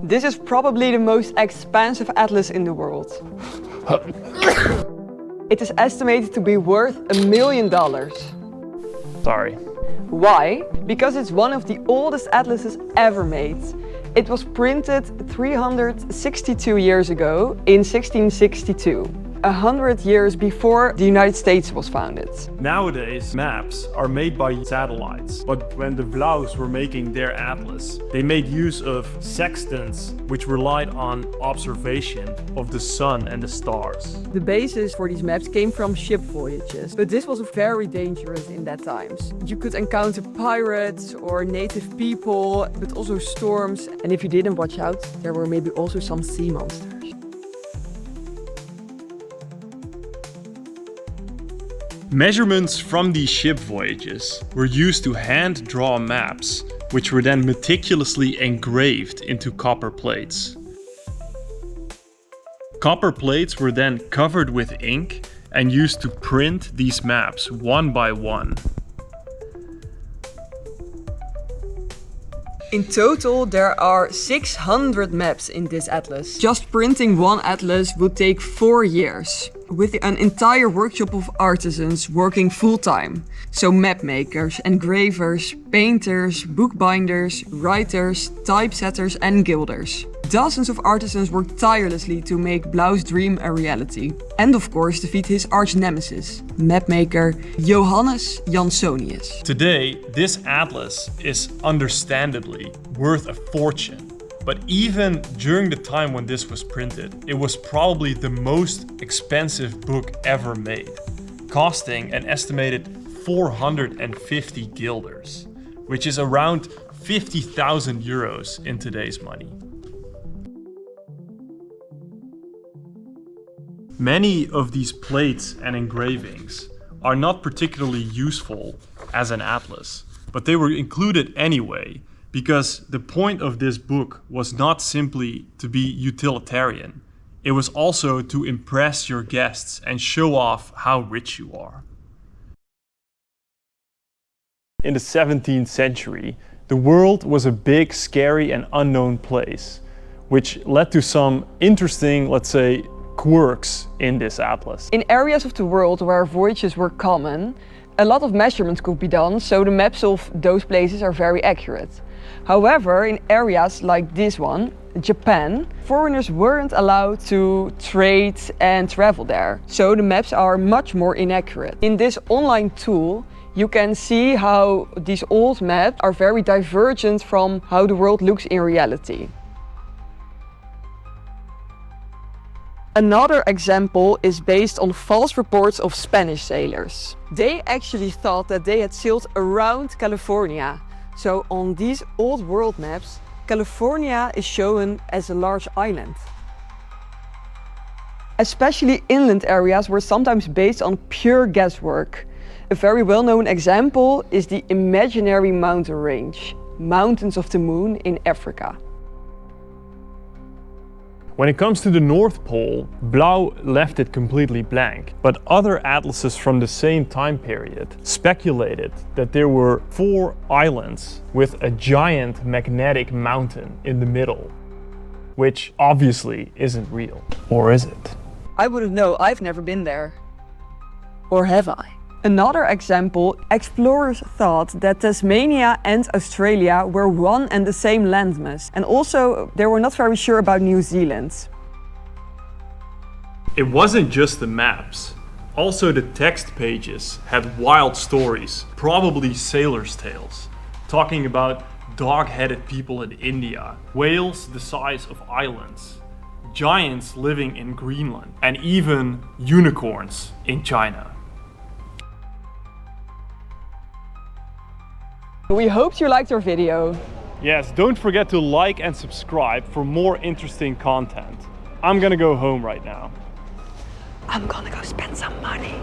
This is probably the most expensive atlas in the world. It is estimated to be worth $1 million. Sorry. Why? Because it's one of the oldest atlases ever made. It was printed 362 years ago in 1662. 100 years before the United States was founded. Nowadays, maps are made by satellites, but when the Blaus were making their atlas, they made use of sextants, which relied on observation of the sun and the stars. The basis for these maps came from ship voyages, but this was very dangerous in that times. You could encounter pirates or native people, but also storms, and if you didn't watch out, there were maybe also some sea monsters. Measurements from these ship voyages were used to hand draw maps, which were then meticulously engraved into copper plates. Copper plates were then covered with ink and used to print these maps one by one. In total, there are 600 maps in this atlas. Just printing one atlas would take 4 years, with an entire workshop of artisans working full-time. So mapmakers, engravers, painters, bookbinders, writers, typesetters and gilders. Dozens of artisans worked tirelessly to make Blaeu's dream a reality. And of course defeat his arch-nemesis, mapmaker Johannes Jansonius. Today, this atlas is understandably worth a fortune. But even during the time when this was printed, it was probably the most expensive book ever made, costing an estimated 450 guilders, which is around 50,000 euros in today's money. Many of these plates and engravings are not particularly useful as an atlas, but they were included anyway because the point of this book was not simply to be utilitarian. It was also to impress your guests and show off how rich you are. In the 17th century, the world was a big, scary and unknown place, which led to some interesting, let's say, quirks in this atlas. In areas of the world where voyages were common, a lot of measurements could be done, so the maps of those places are very accurate. However, in areas like this one, Japan, foreigners weren't allowed to trade and travel there, so the maps are much more inaccurate. In this online tool, you can see how these old maps are very divergent from how the world looks in reality. Another example is based on false reports of Spanish sailors. They actually thought that they had sailed around California. So on these old world maps, California is shown as a large island. Especially inland areas were sometimes based on pure guesswork. A very well-known example is the imaginary mountain range, Mountains of the Moon in Africa. When it comes to the North Pole, Blaeu left it completely blank, but other atlases from the same time period speculated that there were 4 islands with a giant magnetic mountain in the middle, which obviously isn't real. Or is it? I wouldn't know, I've never been there. Or have I? Another example, explorers thought that Tasmania and Australia were one and the same landmass, and also they were not very sure about New Zealand. It wasn't just the maps. Also the text pages had wild stories, probably sailors' tales, talking about dog-headed people in India, whales the size of islands, giants living in Greenland, and even unicorns in China. We hope you liked our video. Yes, don't forget to like and subscribe for more interesting content. I'm gonna go home right now. I'm gonna go spend some money.